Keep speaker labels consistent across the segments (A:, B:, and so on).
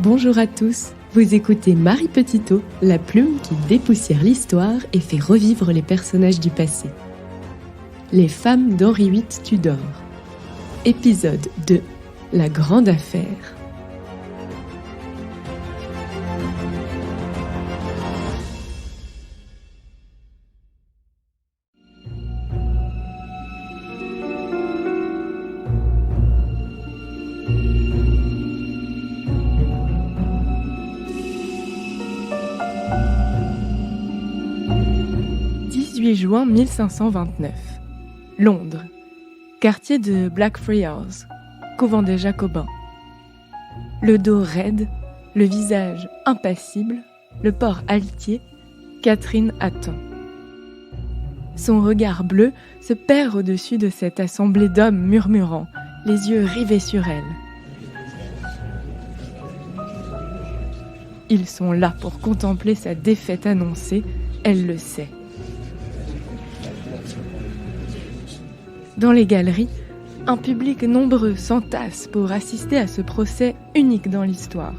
A: Bonjour à tous, vous écoutez Marie Petitot, la plume qui dépoussière l'histoire et fait revivre les personnages du passé. Les femmes d'Henri VIII Tudor. Épisode 2, la grande affaire. Juin 1529. Londres. Quartier de Blackfriars, couvent des Jacobins. Le dos raide, le visage impassible, le port altier, Catherine attend. Son regard bleu se perd au-dessus de cette assemblée d'hommes murmurant, les yeux rivés sur elle. Ils sont là pour contempler sa défaite annoncée, elle le sait. Dans les galeries, un public nombreux s'entasse pour assister à ce procès unique dans l'histoire.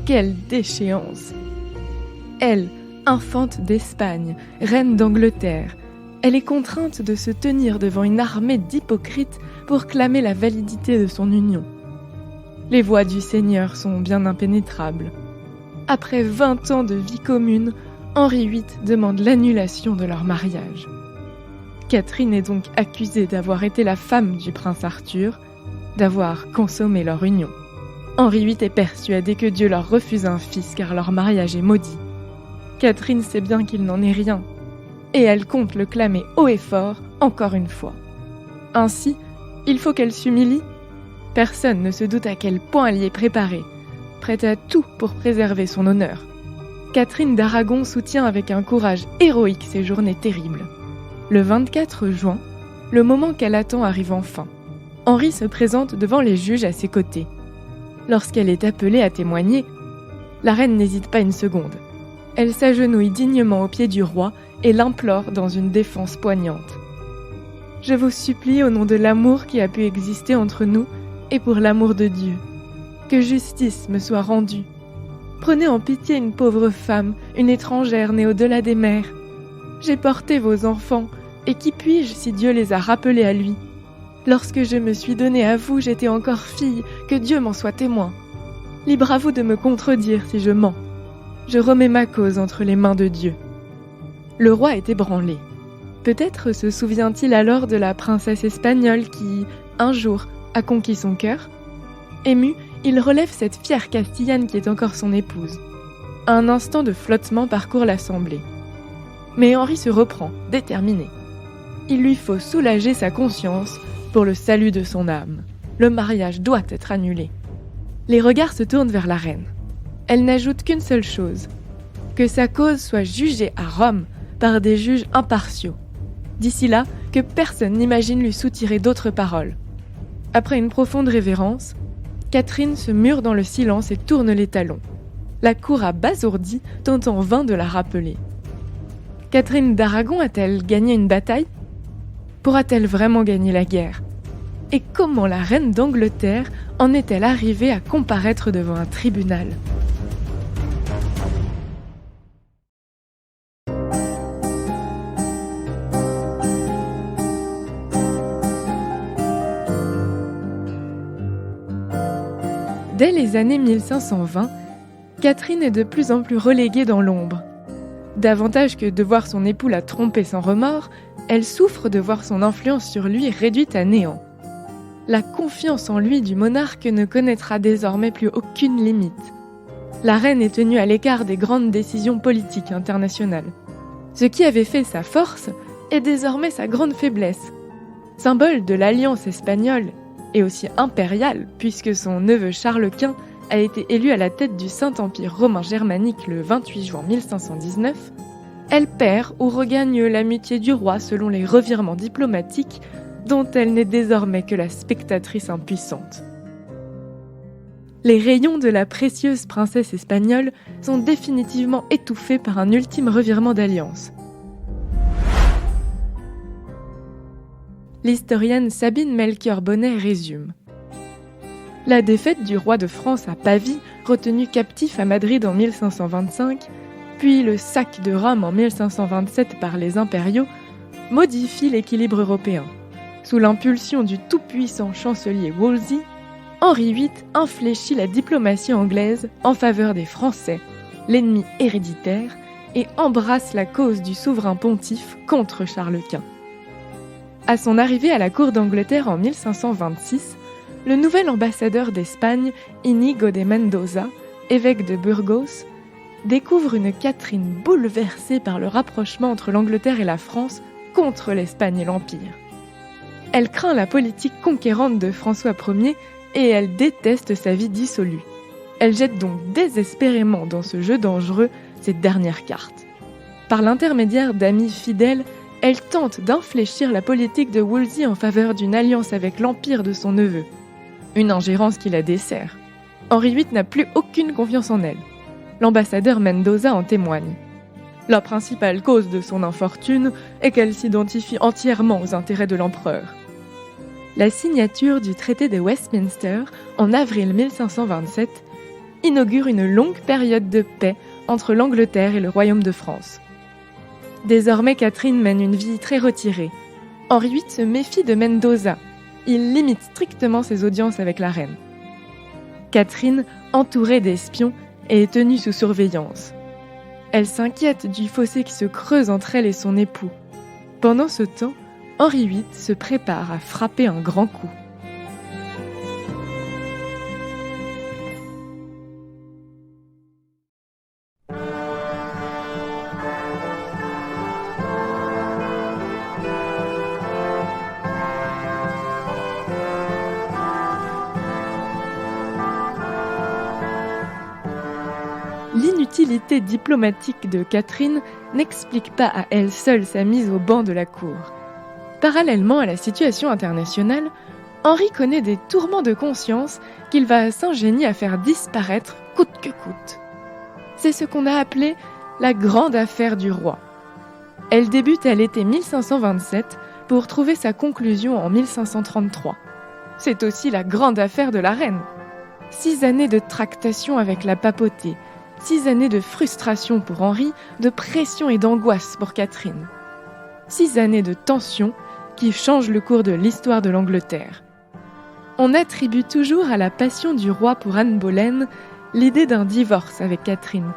A: Quelle déchéance! Elle, infante d'Espagne, reine d'Angleterre, elle est contrainte de se tenir devant une armée d'hypocrites pour clamer la validité de son union. Les voix du Seigneur sont bien impénétrables. Après 20 ans de vie commune, Henri VIII demande l'annulation de leur mariage. Catherine est donc accusée d'avoir été la femme du prince Arthur, d'avoir consommé leur union. Henri VIII est persuadé que Dieu leur refuse un fils car leur mariage est maudit. Catherine sait bien qu'il n'en est rien, et elle compte le clamer haut et fort encore une fois. Ainsi, il faut qu'elle s'humilie. Personne ne se doute à quel point elle y est préparée, prête à tout pour préserver son honneur. Catherine d'Aragon soutient avec un courage héroïque ces journées terribles. Le 24 juin, le moment qu'elle attend arrive enfin. Henri se présente devant les juges à ses côtés. Lorsqu'elle est appelée à témoigner, la reine n'hésite pas une seconde. Elle s'agenouille dignement aux pieds du roi et l'implore dans une défense poignante. « Je vous supplie au nom de l'amour qui a pu exister entre nous et pour l'amour de Dieu, que justice me soit rendue. Prenez en pitié une pauvre femme, une étrangère née au-delà des mers. J'ai porté vos enfants, et qui puis-je si Dieu les a rappelés à lui? Lorsque je me suis donnée à vous, j'étais encore fille, que Dieu m'en soit témoin. Libre à vous de me contredire si je mens. Je remets ma cause entre les mains de Dieu. » Le roi est ébranlé. Peut-être se souvient-il alors de la princesse espagnole qui, un jour, a conquis son cœur. Ému, il relève cette fière Castillane qui est encore son épouse. Un instant de flottement parcourt l'assemblée. Mais Henri se reprend, déterminé. Il lui faut soulager sa conscience pour le salut de son âme. Le mariage doit être annulé. Les regards se tournent vers la reine. Elle n'ajoute qu'une seule chose, que sa cause soit jugée à Rome par des juges impartiaux. D'ici là, que personne n'imagine lui soutirer d'autres paroles. Après une profonde révérence, Catherine se mure dans le silence et tourne les talons. La cour abasourdie tente en vain de la rappeler. Catherine d'Aragon a-t-elle gagné une bataille ? Pourra-t-elle vraiment gagner la guerre ? Et comment la reine d'Angleterre en est-elle arrivée à comparaître devant un tribunal ? Dès les années 1520, Catherine est de plus en plus reléguée dans l'ombre. Davantage que de voir son époux la tromper sans remords, elle souffre de voir son influence sur lui réduite à néant. La confiance en lui du monarque ne connaîtra désormais plus aucune limite. La reine est tenue à l'écart des grandes décisions politiques internationales. Ce qui avait fait sa force est désormais sa grande faiblesse. Symbole de l'alliance espagnole et aussi impériale, puisque son neveu Charles Quint a été élu à la tête du Saint-Empire romain germanique le 28 juin 1519, elle perd ou regagne l'amitié du roi selon les revirements diplomatiques dont elle n'est désormais que la spectatrice impuissante. Les rayons de la précieuse princesse espagnole sont définitivement étouffés par un ultime revirement d'alliance. L'historienne Sabine Melchior Bonnet résume. La défaite du roi de France à Pavie, retenu captif à Madrid en 1525, puis le sac de Rome en 1527 par les impériaux, modifient l'équilibre européen. Sous l'impulsion du tout-puissant chancelier Wolsey, Henri VIII infléchit la diplomatie anglaise en faveur des Français, l'ennemi héréditaire, et embrasse la cause du souverain pontife contre Charles Quint. À son arrivée à la cour d'Angleterre en 1526, le nouvel ambassadeur d'Espagne, Íñigo de Mendoza, évêque de Burgos, découvre une Catherine bouleversée par le rapprochement entre l'Angleterre et la France contre l'Espagne et l'Empire. Elle craint la politique conquérante de François Ier et elle déteste sa vie dissolue. Elle jette donc désespérément dans ce jeu dangereux ses dernières cartes. Par l'intermédiaire d'amis fidèles, elle tente d'infléchir la politique de Wolsey en faveur d'une alliance avec l'empire de son neveu. Une ingérence qui la dessert. Henri VIII n'a plus aucune confiance en elle. L'ambassadeur Mendoza en témoigne. La principale cause de son infortune est qu'elle s'identifie entièrement aux intérêts de l'empereur. La signature du traité de Westminster en avril 1527 inaugure une longue période de paix entre l'Angleterre et le Royaume de France. Désormais, Catherine mène une vie très retirée. Henri VIII se méfie de Mendoza. Il limite strictement ses audiences avec la reine. Catherine, entourée d'espions, est tenue sous surveillance. Elle s'inquiète du fossé qui se creuse entre elle et son époux. Pendant ce temps, Henri VIII se prépare à frapper un grand coup. L'inutilité diplomatique de Catherine n'explique pas à elle seule sa mise au banc de la cour. Parallèlement à la situation internationale, Henri connaît des tourments de conscience qu'il va s'ingénier à faire disparaître coûte que coûte. C'est ce qu'on a appelé la grande affaire du roi. Elle débute à l'été 1527 pour trouver sa conclusion en 1533. C'est aussi la grande affaire de la reine. 6 années de tractation avec la papauté, 6 années de frustration pour Henri, de pression et d'angoisse pour Catherine. 6 années de tension qui changent le cours de l'histoire de l'Angleterre. On attribue toujours à la passion du roi pour Anne Boleyn l'idée d'un divorce avec Catherine.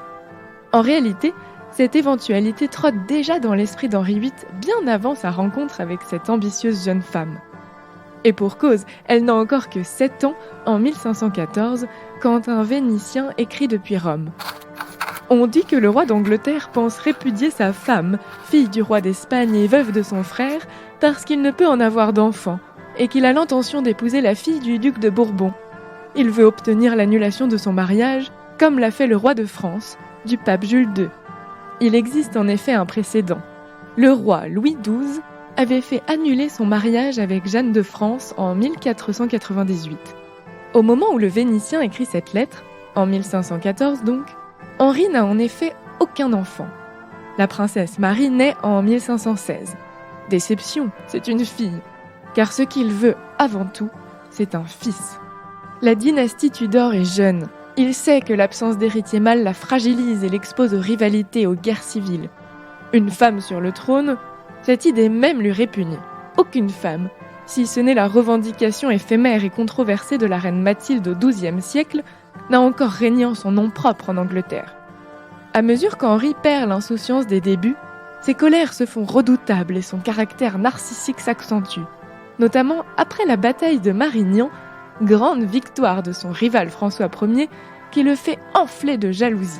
A: En réalité, cette éventualité trotte déjà dans l'esprit d'Henri VIII bien avant sa rencontre avec cette ambitieuse jeune femme. Et pour cause, elle n'a encore que 7 ans en 1514, quand un Vénitien écrit depuis Rome. On dit que le roi d'Angleterre pense répudier sa femme, fille du roi d'Espagne et veuve de son frère, parce qu'il ne peut en avoir d'enfant, et qu'il a l'intention d'épouser la fille du duc de Bourbon. Il veut obtenir l'annulation de son mariage, comme l'a fait le roi de France, du pape Jules II. Il existe en effet un précédent. Le roi Louis XII avait fait annuler son mariage avec Jeanne de France en 1498. Au moment où le Vénitien écrit cette lettre, en 1514 donc, Henri n'a en effet aucun enfant. La princesse Marie naît en 1516. Déception, c'est une fille, car ce qu'il veut avant tout, c'est un fils. La dynastie Tudor est jeune. Il sait que l'absence d'héritier mâle la fragilise et l'expose aux rivalités et aux guerres civiles. Une femme sur le trône, cette idée même lui répugne. Aucune femme, si ce n'est la revendication éphémère et controversée de la reine Mathilde au XIIe siècle, n'a encore régné en son nom propre en Angleterre. À mesure qu'Henri perd l'insouciance des débuts, ses colères se font redoutables et son caractère narcissique s'accentue, notamment après la bataille de Marignan, grande victoire de son rival François Ier qui le fait enfler de jalousie.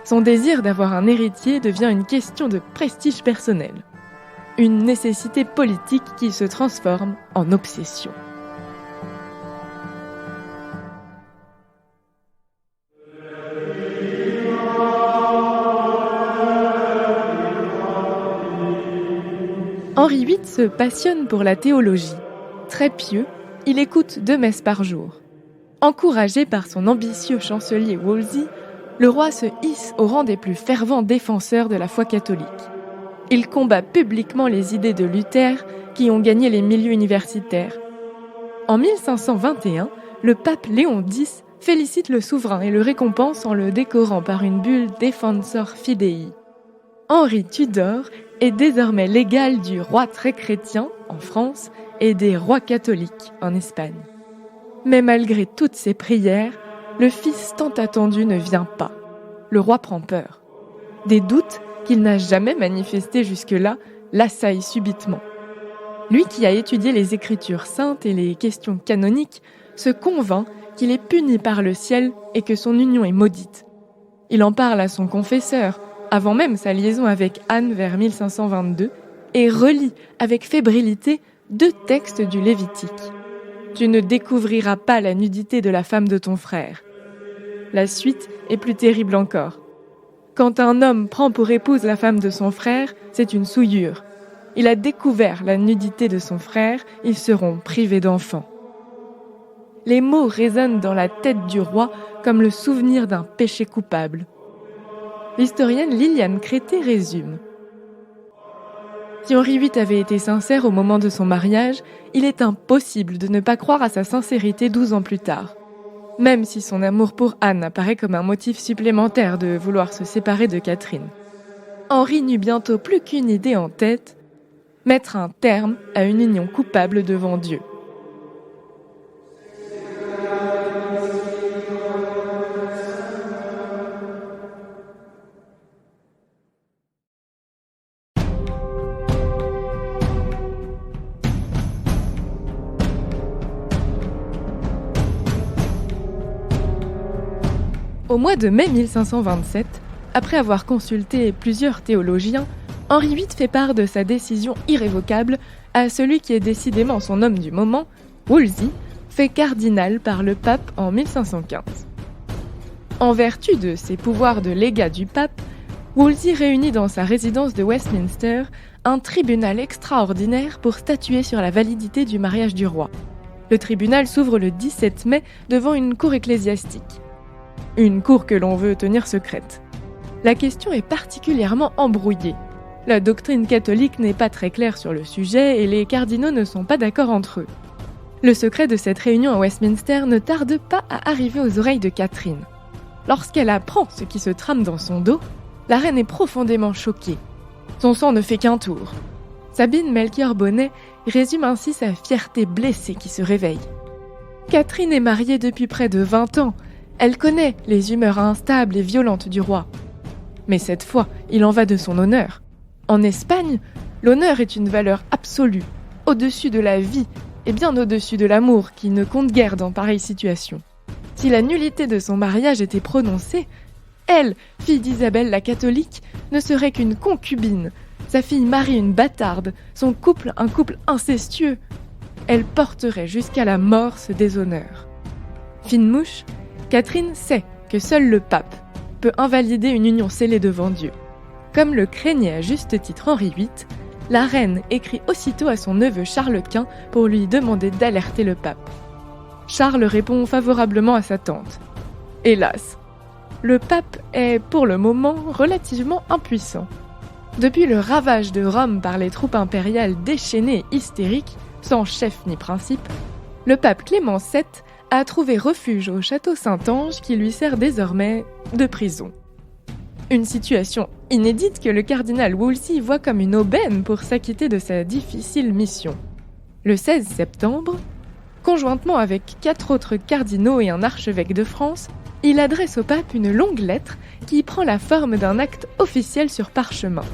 A: Son désir d'avoir un héritier devient une question de prestige personnel. Une nécessité politique qui se transforme en obsession. Henri VIII se passionne pour la théologie. Très pieux, il écoute 2 messes par jour. Encouragé par son ambitieux chancelier Wolsey, le roi se hisse au rang des plus fervents défenseurs de la foi catholique. Il combat publiquement les idées de Luther qui ont gagné les milieux universitaires. En 1521, le pape Léon X félicite le souverain et le récompense en le décorant par une bulle Defensor Fidei. Henri Tudor est désormais l'égal du roi très chrétien en France et des rois catholiques en Espagne. Mais malgré toutes ces prières, le fils tant attendu ne vient pas. Le roi prend peur. Des doutes qu'il n'a jamais manifestés jusque-là l'assaillent subitement. Lui qui a étudié les Écritures saintes et les questions canoniques se convainc qu'il est puni par le ciel et que son union est maudite. Il en parle à son confesseur, avant même sa liaison avec Anne vers 1522, et relit avec fébrilité 2 textes du Lévitique. « Tu ne découvriras pas la nudité de la femme de ton frère. » La suite est plus terrible encore. Quand un homme prend pour épouse la femme de son frère, c'est une souillure. Il a découvert la nudité de son frère, ils seront privés d'enfants. Les mots résonnent dans la tête du roi comme le souvenir d'un péché coupable. L'historienne Liliane Crété résume. Si Henri VIII avait été sincère au moment de son mariage, il est impossible de ne pas croire à sa sincérité 12 ans plus tard. Même si son amour pour Anne apparaît comme un motif supplémentaire de vouloir se séparer de Catherine. Henri n'eut bientôt plus qu'une idée en tête, mettre un terme à une union coupable devant Dieu. Au mois de mai 1527, après avoir consulté plusieurs théologiens, Henri VIII fait part de sa décision irrévocable à celui qui est décidément son homme du moment, Wolsey, fait cardinal par le pape en 1515. En vertu de ses pouvoirs de légat du pape, Wolsey réunit dans sa résidence de Westminster un tribunal extraordinaire pour statuer sur la validité du mariage du roi. Le tribunal s'ouvre le 17 mai devant une cour ecclésiastique. Une cour que l'on veut tenir secrète. La question est particulièrement embrouillée. La doctrine catholique n'est pas très claire sur le sujet et les cardinaux ne sont pas d'accord entre eux. Le secret de cette réunion à Westminster ne tarde pas à arriver aux oreilles de Catherine. Lorsqu'elle apprend ce qui se trame dans son dos, la reine est profondément choquée. Son sang ne fait qu'un tour. Sabine Melchior Bonnet résume ainsi sa fierté blessée qui se réveille. Catherine est mariée depuis près de 20 ans. Elle connaît les humeurs instables et violentes du roi. Mais cette fois, il en va de son honneur. En Espagne, l'honneur est une valeur absolue, au-dessus de la vie et bien au-dessus de l'amour qui ne compte guère dans pareille situation. Si la nullité de son mariage était prononcée, elle, fille d'Isabelle la catholique, ne serait qu'une concubine, sa fille Marie une bâtarde, son couple un couple incestueux. Elle porterait jusqu'à la mort ce déshonneur. Fine mouche, Catherine sait que seul le pape peut invalider une union scellée devant Dieu. Comme le craignait à juste titre Henri VIII, la reine écrit aussitôt à son neveu Charles Quint pour lui demander d'alerter le pape. Charles répond favorablement à sa tante. Hélas, le pape est pour le moment relativement impuissant. Depuis le ravage de Rome par les troupes impériales déchaînées et hystériques, sans chef ni principe, le pape Clément VII a trouvé refuge au château Saint-Ange qui lui sert désormais de prison. Une situation inédite que le cardinal Wolsey voit comme une aubaine pour s'acquitter de sa difficile mission. Le 16 septembre, conjointement avec 4 autres cardinaux et un archevêque de France, il adresse au pape une longue lettre qui prend la forme d'un acte officiel sur parchemin.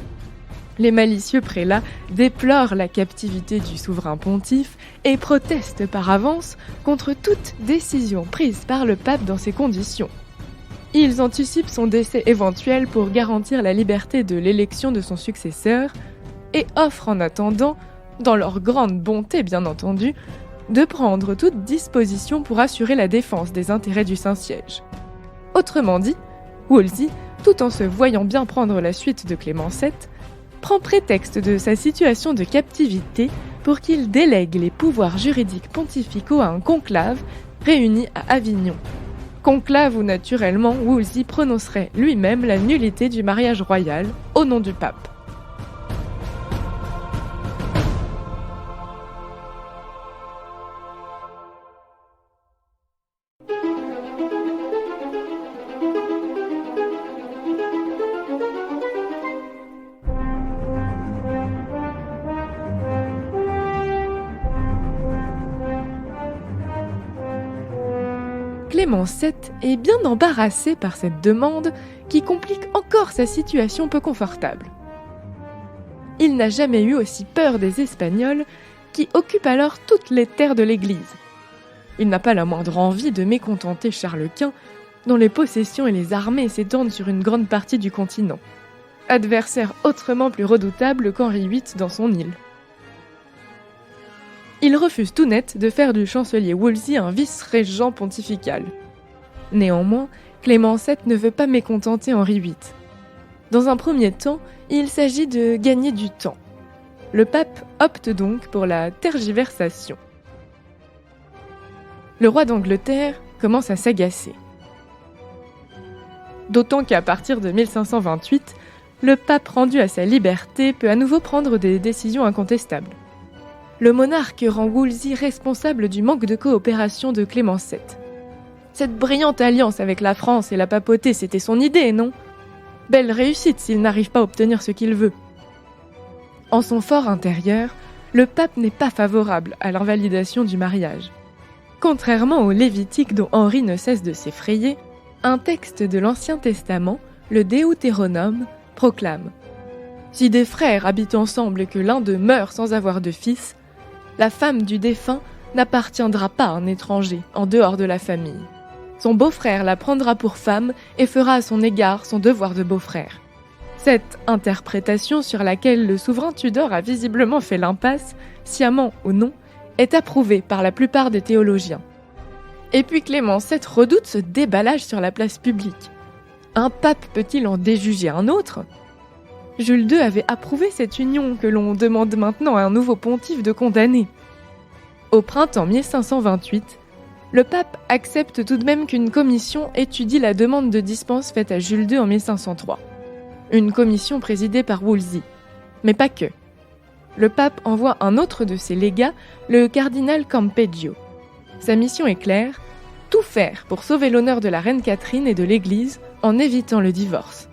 A: Les malicieux prélats déplorent la captivité du souverain pontife et protestent par avance contre toute décision prise par le pape dans ces conditions. Ils anticipent son décès éventuel pour garantir la liberté de l'élection de son successeur et offrent en attendant, dans leur grande bonté bien entendu, de prendre toute disposition pour assurer la défense des intérêts du Saint-Siège. Autrement dit, Wolsey, tout en se voyant bien prendre la suite de Clément VII, prend prétexte de sa situation de captivité pour qu'il délègue les pouvoirs juridiques pontificaux à un conclave réuni à Avignon. Conclave où naturellement Wolsey prononcerait lui-même la nullité du mariage royal au nom du pape. Clément VII est bien embarrassé par cette demande qui complique encore sa situation peu confortable. Il n'a jamais eu aussi peur des Espagnols qui occupent alors toutes les terres de l'Église. Il n'a pas la moindre envie de mécontenter Charles Quint, dont les possessions et les armées s'étendent sur une grande partie du continent, adversaire autrement plus redoutable qu'Henri VIII dans son île. Il refuse tout net de faire du chancelier Wolsey un vice-régent pontifical. Néanmoins, Clément VII ne veut pas mécontenter Henri VIII. Dans un premier temps, il s'agit de gagner du temps. Le pape opte donc pour la tergiversation. Le roi d'Angleterre commence à s'agacer. D'autant qu'à partir de 1528, le pape rendu à sa liberté peut à nouveau prendre des décisions incontestables. Le monarque rend Wolsey responsable du manque de coopération de Clément VII. Cette brillante alliance avec la France et la papauté, c'était son idée, non ? Belle réussite s'il n'arrive pas à obtenir ce qu'il veut. En son fort intérieur, le pape n'est pas favorable à l'invalidation du mariage. Contrairement au Lévitique dont Henri ne cesse de s'effrayer, un texte de l'Ancien Testament, le Deutéronome, proclame « Si des frères habitent ensemble et que l'un d'eux meurt sans avoir de fils, la femme du défunt n'appartiendra pas à un étranger en dehors de la famille. Son beau-frère la prendra pour femme et fera à son égard son devoir de beau-frère. » Cette interprétation sur laquelle le souverain Tudor a visiblement fait l'impasse, sciemment ou non, est approuvée par la plupart des théologiens. Et puis Clément VII redoute ce déballage sur la place publique. Un pape peut-il en déjuger un autre ? Jules II avait approuvé cette union que l'on demande maintenant à un nouveau pontife de condamner. Au printemps 1528, le pape accepte tout de même qu'une commission étudie la demande de dispense faite à Jules II en 1503. Une commission présidée par Wolsey. Mais pas que. Le pape envoie un autre de ses légats, le cardinal Campeggio. Sa mission est claire, tout faire pour sauver l'honneur de la reine Catherine et de l'Église en évitant le divorce.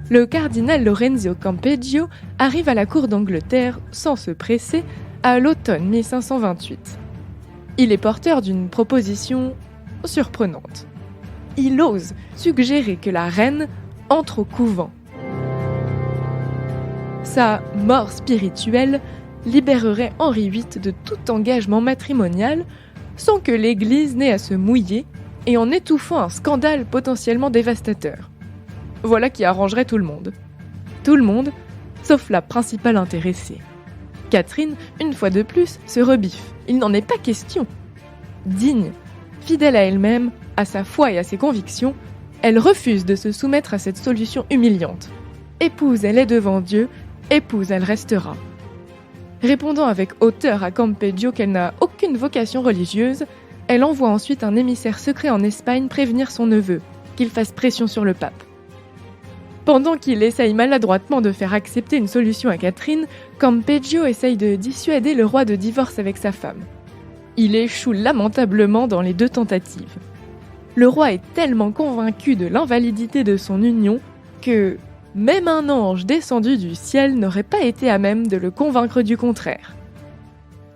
A: Le cardinal Lorenzo Campeggio arrive à la cour d'Angleterre sans se presser à l'automne 1528. Il est porteur d'une proposition surprenante. Il ose suggérer que la reine entre au couvent. Sa mort spirituelle libérerait Henri VIII de tout engagement matrimonial sans que l'Église n'ait à se mouiller et en étouffant un scandale potentiellement dévastateur. Voilà qui arrangerait tout le monde. Tout le monde, sauf la principale intéressée. Catherine, une fois de plus, se rebiffe. Il n'en est pas question. Digne, fidèle à elle-même, à sa foi et à ses convictions, elle refuse de se soumettre à cette solution humiliante. Épouse, elle est devant Dieu, épouse, elle restera. Répondant avec hauteur à Campeggio qu'elle n'a aucune vocation religieuse, elle envoie ensuite un émissaire secret en Espagne prévenir son neveu, qu'il fasse pression sur le pape. Pendant qu'il essaye maladroitement de faire accepter une solution à Catherine, Campeggio essaye de dissuader le roi de divorce avec sa femme. Il échoue lamentablement dans les deux tentatives. Le roi est tellement convaincu de l'invalidité de son union que même un ange descendu du ciel n'aurait pas été à même de le convaincre du contraire.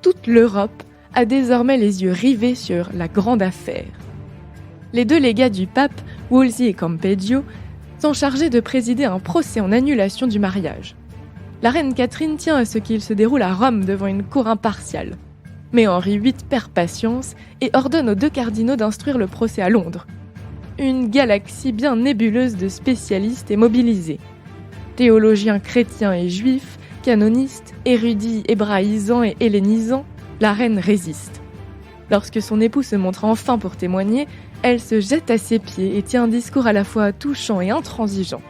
A: Toute l'Europe a désormais les yeux rivés sur la grande affaire. Les deux légats du pape, Wolsey et Campeggio, sont chargés de présider un procès en annulation du mariage. La reine Catherine tient à ce qu'il se déroule à Rome devant une cour impartiale. Mais Henri VIII perd patience et ordonne aux deux cardinaux d'instruire le procès à Londres. Une galaxie bien nébuleuse de spécialistes est mobilisée. Théologiens chrétiens et juifs, canonistes, érudits hébraïsants et hellénisants, la reine résiste. Lorsque son époux se montre enfin pour témoigner, elle se jette à ses pieds et tient un discours à la fois touchant et intransigeant.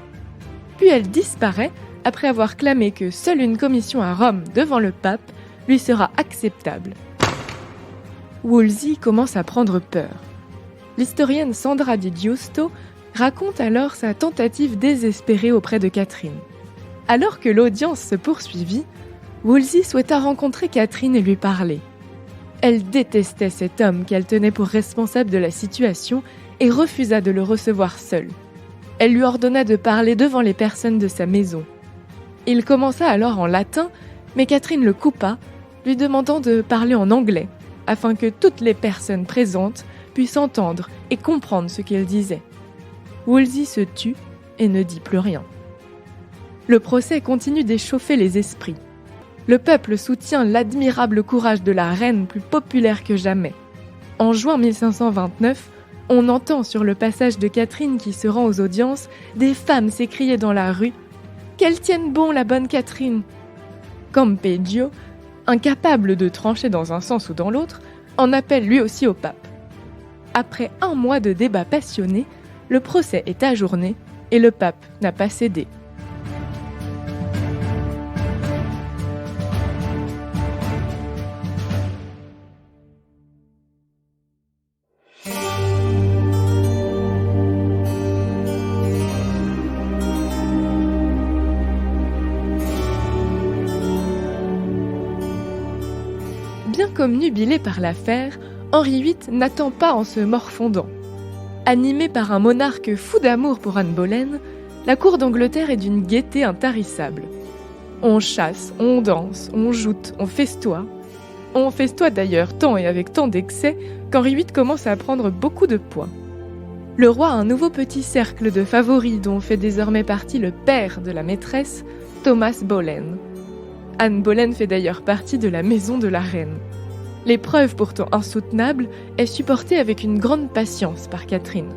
A: Puis elle disparaît après avoir clamé que seule une commission à Rome devant le pape lui sera acceptable. Wolsey commence à prendre peur. L'historienne Sandra Di Giusto raconte alors sa tentative désespérée auprès de Catherine. Alors que l'audience se poursuivit, Wolsey souhaita rencontrer Catherine et lui parler. Elle détestait cet homme qu'elle tenait pour responsable de la situation et refusa de le recevoir seul. Elle lui ordonna de parler devant les personnes de sa maison. Il commença alors en latin, mais Catherine le coupa, lui demandant de parler en anglais, afin que toutes les personnes présentes puissent entendre et comprendre ce qu'il disait. Wolsey se tut et ne dit plus rien. Le procès continue d'échauffer les esprits. Le peuple soutient l'admirable courage de la reine plus populaire que jamais. En juin 1529, on entend sur le passage de Catherine qui se rend aux audiences des femmes s'écrier dans la rue « Qu'elle tienne bon la bonne Catherine !» Campeggio, incapable de trancher dans un sens ou dans l'autre, en appelle lui aussi au pape. Après 1 mois de débats passionnés, le procès est ajourné et le pape n'a pas cédé. Bien qu'omnubilé par l'affaire, Henri VIII n'attend pas en se morfondant. Animé par un monarque fou d'amour pour Anne Boleyn, la cour d'Angleterre est d'une gaieté intarissable. On chasse, on danse, on joute, on festoie. On festoie d'ailleurs tant et avec tant d'excès qu'Henri VIII commence à prendre beaucoup de poids. Le roi a un nouveau petit cercle de favoris dont fait désormais partie le père de la maîtresse, Thomas Boleyn. Anne Boleyn fait d'ailleurs partie de la maison de la reine. L'épreuve pourtant insoutenable est supportée avec une grande patience par Catherine.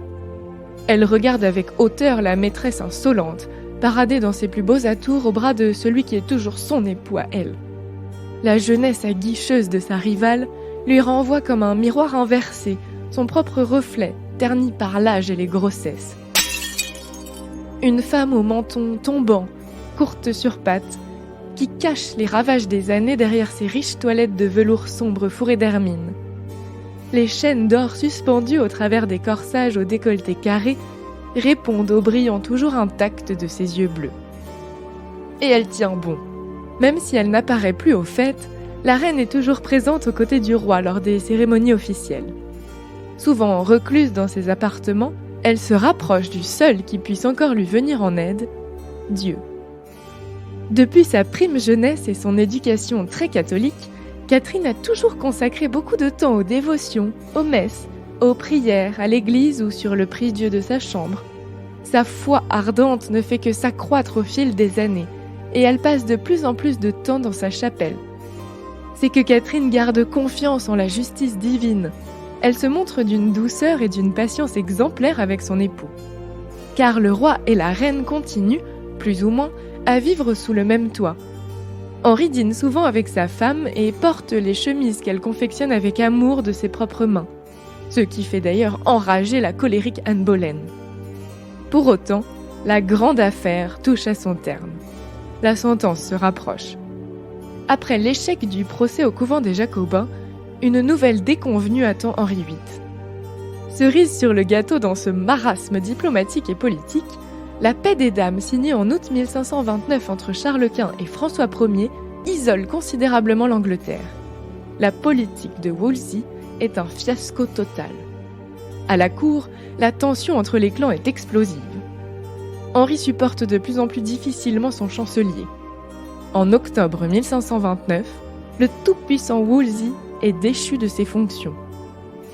A: Elle regarde avec hauteur la maîtresse insolente, parader dans ses plus beaux atours au bras de celui qui est toujours son époux à elle. La jeunesse aguicheuse de sa rivale lui renvoie comme un miroir inversé son propre reflet, terni par l'âge et les grossesses. Une femme au menton tombant, courte sur pattes, qui cache les ravages des années derrière ses riches toilettes de velours sombre fourrées d'hermine. Les chaînes d'or suspendues au travers des corsages au décolleté carré répondent au brillant toujours intact de ses yeux bleus. Et elle tient bon. Même si elle n'apparaît plus aux fêtes, la reine est toujours présente aux côtés du roi lors des cérémonies officielles. Souvent recluse dans ses appartements, elle se rapproche du seul qui puisse encore lui venir en aide, Dieu. Depuis sa prime jeunesse et son éducation très catholique, Catherine a toujours consacré beaucoup de temps aux dévotions, aux messes, aux prières, à l'église ou sur le prie-dieu de sa chambre. Sa foi ardente ne fait que s'accroître au fil des années, et elle passe de plus en plus de temps dans sa chapelle. C'est que Catherine garde confiance en la justice divine. Elle se montre d'une douceur et d'une patience exemplaires avec son époux. Car le roi et la reine continuent, plus ou moins, à vivre sous le même toit. Henri dîne souvent avec sa femme et porte les chemises qu'elle confectionne avec amour de ses propres mains, ce qui fait d'ailleurs enrager la colérique Anne Boleyn. Pour autant, la grande affaire touche à son terme. La sentence se rapproche. Après l'échec du procès au couvent des Jacobins, une nouvelle déconvenue attend Henri VIII. Cerise sur le gâteau dans ce marasme diplomatique et politique, la paix des dames signée en août 1529 entre Charles Quint et François Ier isole considérablement l'Angleterre. La politique de Wolsey est un fiasco total. À la cour, la tension entre les clans est explosive. Henri supporte de plus en plus difficilement son chancelier. En octobre 1529, le tout-puissant Wolsey est déchu de ses fonctions.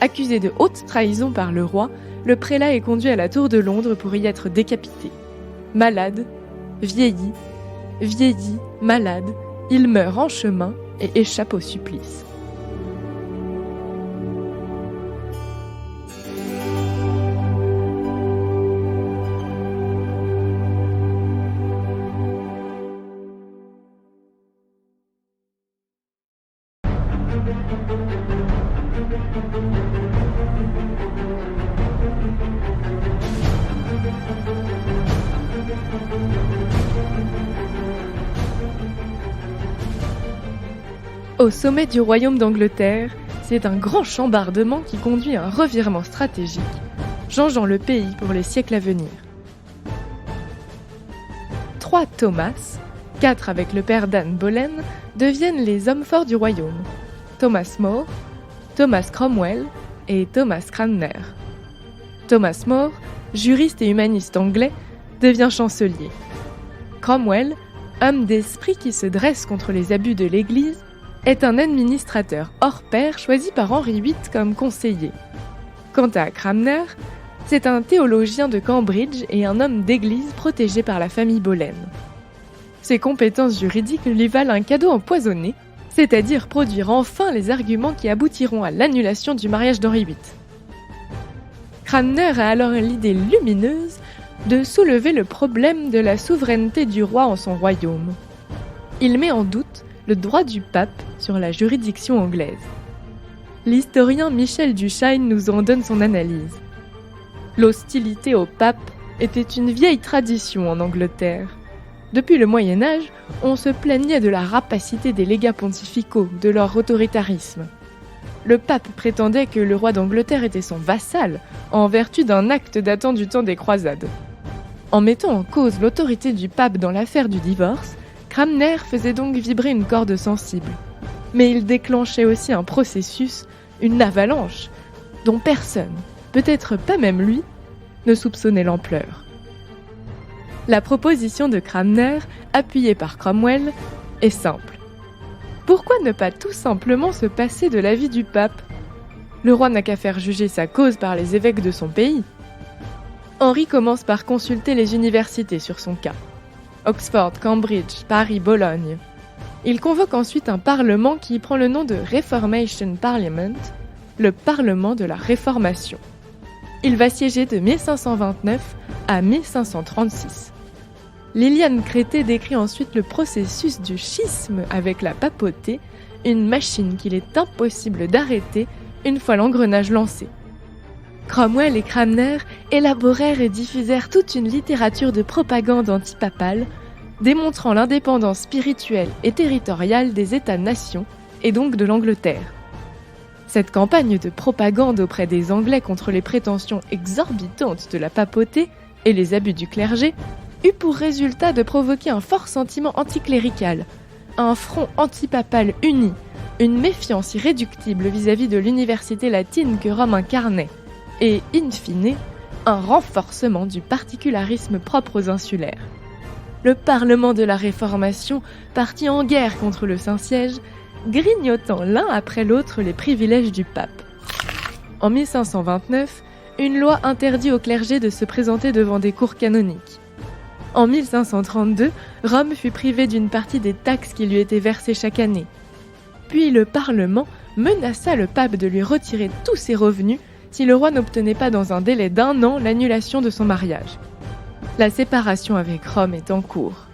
A: Accusé de haute trahison par le roi, le prélat est conduit à la Tour de Londres pour y être décapité. Malade, vieilli, malade, il meurt en chemin et échappe au supplice. Au sommet du royaume d'Angleterre, c'est un grand chambardement qui conduit à un revirement stratégique, changeant le pays pour les siècles à venir. 3 Thomas, 4 avec le père d'Anne Boleyn, deviennent les hommes forts du royaume. Thomas More, Thomas Cromwell et Thomas Cranmer. Thomas More, juriste et humaniste anglais, devient chancelier. Cromwell, homme d'esprit qui se dresse contre les abus de l'Église, est un administrateur hors pair choisi par Henri VIII comme conseiller. Quant à Cranmer, c'est un théologien de Cambridge et un homme d'église protégé par la famille Boleyn. Ses compétences juridiques lui valent un cadeau empoisonné, c'est-à-dire produire enfin les arguments qui aboutiront à l'annulation du mariage d'Henri VIII. Cranmer a alors l'idée lumineuse de soulever le problème de la souveraineté du roi en son royaume. Il met en doute le droit du pape sur la juridiction anglaise. L'historien Michel Duchesne nous en donne son analyse. L'hostilité au pape était une vieille tradition en Angleterre. Depuis le Moyen-Âge, on se plaignait de la rapacité des légats pontificaux, de leur autoritarisme. Le pape prétendait que le roi d'Angleterre était son vassal, en vertu d'un acte datant du temps des croisades. En mettant en cause l'autorité du pape dans l'affaire du divorce, Cranmer faisait donc vibrer une corde sensible. Mais il déclenchait aussi un processus, une avalanche, dont personne, peut-être pas même lui, ne soupçonnait l'ampleur. La proposition de Cranmer, appuyée par Cromwell, est simple. Pourquoi ne pas tout simplement se passer de l'avis du pape ? Le roi n'a qu'à faire juger sa cause par les évêques de son pays. Henri commence par consulter les universités sur son cas. Oxford, Cambridge, Paris, Bologne. Il convoque ensuite un parlement qui prend le nom de Reformation Parliament, le parlement de la Réformation. Il va siéger de 1529 à 1536. Liliane Crété décrit ensuite le processus du schisme avec la papauté, une machine qu'il est impossible d'arrêter une fois l'engrenage lancé. Cromwell et Cranmer élaborèrent et diffusèrent toute une littérature de propagande antipapale, démontrant l'indépendance spirituelle et territoriale des États-nations, et donc de l'Angleterre. Cette campagne de propagande auprès des Anglais contre les prétentions exorbitantes de la papauté et les abus du clergé eut pour résultat de provoquer un fort sentiment anticlérical, un front antipapal uni, une méfiance irréductible vis-à-vis de l'université latine que Rome incarnait, et, in fine, un renforcement du particularisme propre aux insulaires. Le Parlement de la Réformation partit en guerre contre le Saint-Siège, grignotant l'un après l'autre les privilèges du pape. En 1529, une loi interdit au clergé de se présenter devant des cours canoniques. En 1532, Rome fut privée d'une partie des taxes qui lui étaient versées chaque année. Puis le Parlement menaça le pape de lui retirer tous ses revenus si le roi n'obtenait pas dans un délai d'1 an l'annulation de son mariage. La séparation avec Rome est en cours.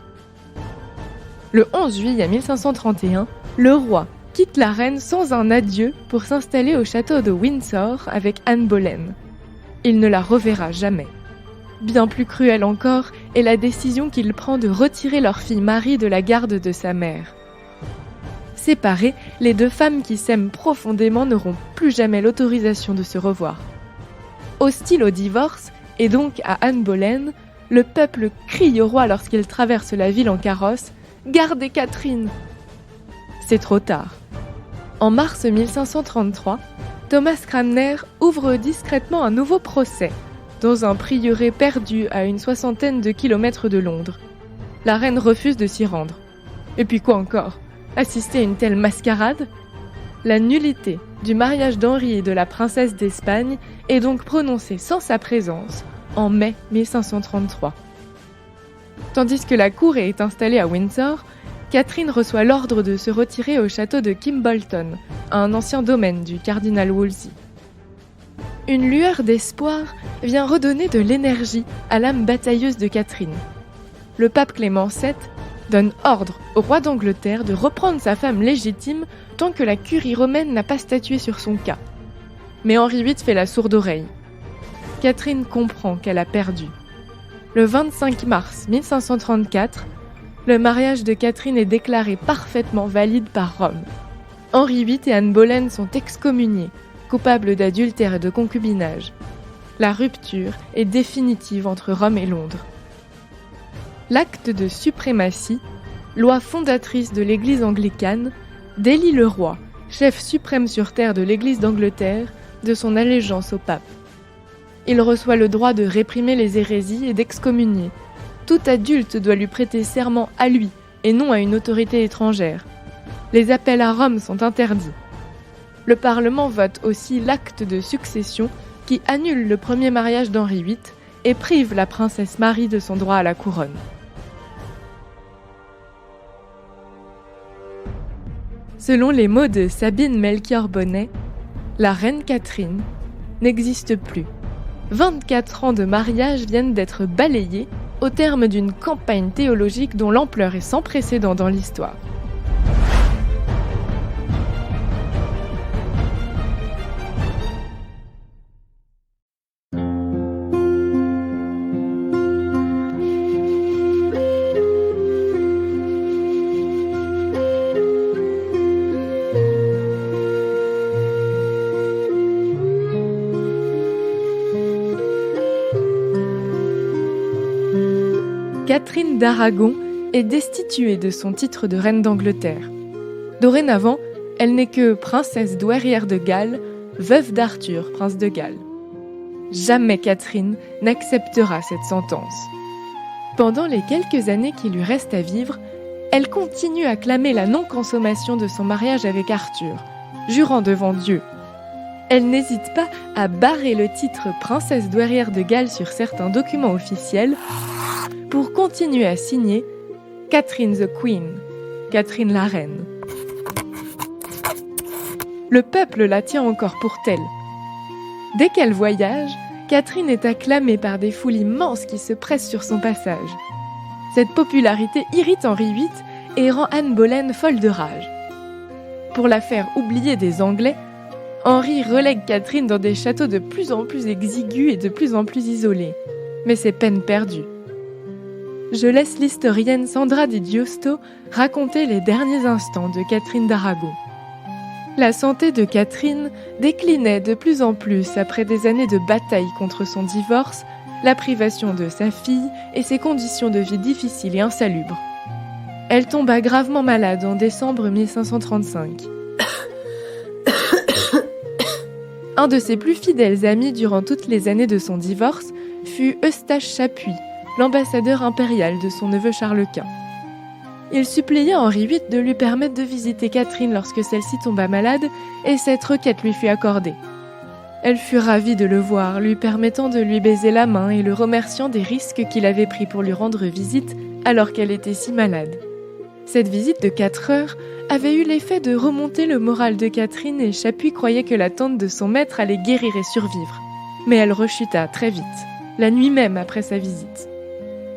A: Le 11 juillet 1531, le roi quitte la reine sans un adieu pour s'installer au château de Windsor avec Anne Boleyn. Il ne la reverra jamais. Bien plus cruelle encore est la décision qu'il prend de retirer leur fille Marie de la garde de sa mère. Séparées, les deux femmes qui s'aiment profondément n'auront plus jamais l'autorisation de se revoir. Hostile au divorce, et donc à Anne Boleyn, le peuple crie au roi lorsqu'il traverse la ville en carrosse « Gardez Catherine !» C'est trop tard. En mars 1533, Thomas Cranmer ouvre discrètement un nouveau procès dans un prieuré perdu à une 60aine de kilomètres de Londres. La reine refuse de s'y rendre. Et puis quoi encore ? Assister à une telle mascarade ? La nullité du mariage d'Henri et de la princesse d'Espagne est donc prononcée sans sa présence en mai 1533. Tandis que la cour est installée à Windsor, Catherine reçoit l'ordre de se retirer au château de Kimbolton, un ancien domaine du cardinal Wolsey. Une lueur d'espoir vient redonner de l'énergie à l'âme batailleuse de Catherine. Le pape Clément VII donne ordre au roi d'Angleterre de reprendre sa femme légitime tant que la curie romaine n'a pas statué sur son cas. Mais Henri VIII fait la sourde oreille. Catherine comprend qu'elle a perdu. Le 25 mars 1534, le mariage de Catherine est déclaré parfaitement valide par Rome. Henri VIII et Anne Boleyn sont excommuniés, coupables d'adultère et de concubinage. La rupture est définitive entre Rome et Londres. L'acte de suprématie, loi fondatrice de l'Église anglicane, délie le roi, chef suprême sur terre de l'Église d'Angleterre, de son allégeance au pape. Il reçoit le droit de réprimer les hérésies et d'excommunier. Tout adulte doit lui prêter serment à lui et non à une autorité étrangère. Les appels à Rome sont interdits. Le Parlement vote aussi l'acte de succession qui annule le premier mariage d'Henri VIII et prive la princesse Marie de son droit à la couronne. Selon les mots de Sabine Melchior Bonnet, la reine Catherine n'existe plus. 24 ans de mariage viennent d'être balayés au terme d'une campagne théologique dont l'ampleur est sans précédent dans l'histoire. Catherine d'Aragon est destituée de son titre de reine d'Angleterre. Dorénavant, elle n'est que princesse douairière de Galles, veuve d'Arthur, prince de Galles. Jamais Catherine n'acceptera cette sentence. Pendant les quelques années qui lui restent à vivre, elle continue à clamer la non-consommation de son mariage avec Arthur, jurant devant Dieu. Elle n'hésite pas à barrer le titre princesse douairière de Galles sur certains documents officiels pour continuer à signer Catherine the Queen, Catherine la reine. Le peuple la tient encore pour telle. Dès qu'elle voyage, Catherine est acclamée par des foules immenses qui se pressent sur son passage. Cette popularité irrite Henri VIII et rend Anne Boleyn folle de rage. Pour la faire oublier des Anglais, Henri relègue Catherine dans des châteaux de plus en plus exigus et de plus en plus isolés. Mais c'est peine perdue. Je laisse l'historienne Sandra Di Giusto raconter les derniers instants de Catherine d'Aragon. La santé de Catherine déclinait de plus en plus après des années de bataille contre son divorce, la privation de sa fille et ses conditions de vie difficiles et insalubres. Elle tomba gravement malade en décembre 1535. Un de ses plus fidèles amis durant toutes les années de son divorce fut Eustache Chapuis, l'ambassadeur impérial de son neveu Charles Quint. Il supplia Henri VIII de lui permettre de visiter Catherine lorsque celle-ci tomba malade, et cette requête lui fut accordée. Elle fut ravie de le voir, lui permettant de lui baiser la main et le remerciant des risques qu'il avait pris pour lui rendre visite alors qu'elle était si malade. Cette visite de 4 heures avait eu l'effet de remonter le moral de Catherine et Chapuis croyait que la tante de son maître allait guérir et survivre. Mais elle rechuta très vite, la nuit même après sa visite.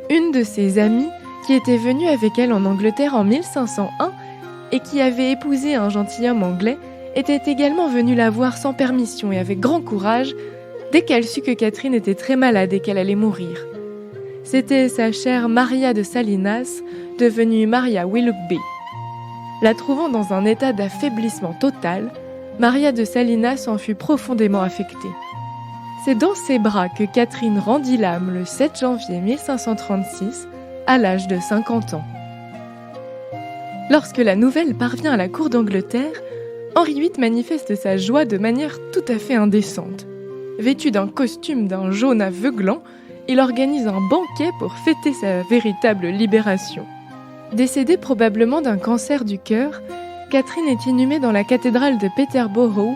A: Une de ses amies, qui était venue avec elle en Angleterre en 1501 et qui avait épousé un gentilhomme anglais, était également venue la voir sans permission et avec grand courage dès qu'elle sut que Catherine était très malade et qu'elle allait mourir. C'était sa chère Maria de Salinas, devenue Maria Willoughby. La trouvant dans un état d'affaiblissement total, Maria de Salinas en fut profondément affectée. C'est dans ses bras que Catherine rendit l'âme le 7 janvier 1536, à l'âge de 50 ans. Lorsque la nouvelle parvient à la cour d'Angleterre, Henri VIII manifeste sa joie de manière tout à fait indécente. Vêtu d'un costume d'un jaune aveuglant, il organise un banquet pour fêter sa véritable libération. Décédée probablement d'un cancer du cœur, Catherine est inhumée dans la cathédrale de Peterborough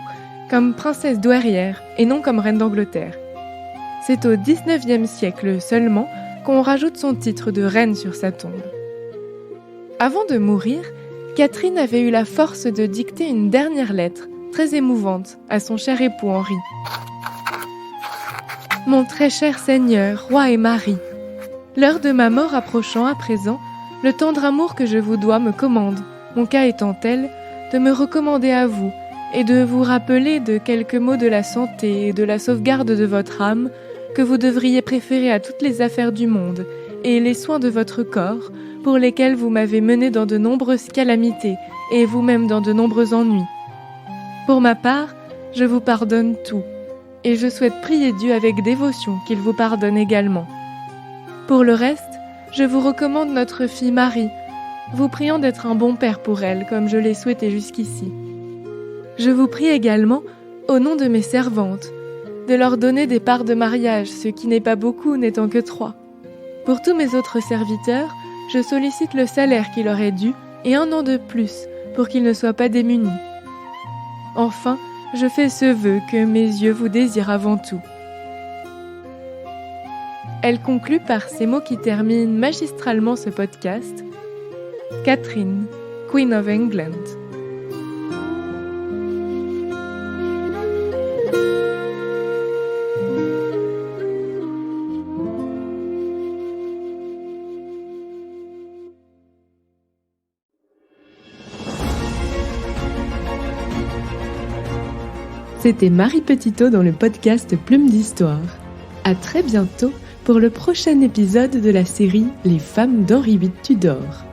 A: comme princesse douairière et non comme reine d'Angleterre. C'est au XIXe siècle seulement qu'on rajoute son titre de reine sur sa tombe. Avant de mourir, Catherine avait eu la force de dicter une dernière lettre, très émouvante, à son cher époux Henri. « Mon très cher Seigneur, roi et mari, l'heure de ma mort approchant à présent, le tendre amour que je vous dois me commande, mon cas étant tel, de me recommander à vous et de vous rappeler de quelques mots de la santé et de la sauvegarde de votre âme que vous devriez préférer à toutes les affaires du monde et les soins de votre corps pour lesquels vous m'avez mené dans de nombreuses calamités et vous-même dans de nombreux ennuis. Pour ma part, je vous pardonne tout et je souhaite prier Dieu avec dévotion qu'il vous pardonne également. Pour le reste, je vous recommande notre fille Marie, vous priant d'être un bon père pour elle comme je l'ai souhaité jusqu'ici. Je vous prie également, au nom de mes servantes, de leur donner des parts de mariage, ce qui n'est pas beaucoup n'étant que 3. Pour tous mes autres serviteurs, je sollicite le salaire qui leur est dû et 1 an de plus pour qu'ils ne soient pas démunis. Enfin, je fais ce vœu que mes yeux vous désirent avant tout. » Elle conclut par ces mots qui terminent magistralement ce podcast. Catherine, Queen of England. C'était Marie Petitot dans le podcast Plume d'Histoire. À très bientôt pour le prochain épisode de la série Les femmes d'Henri VIII Tudor.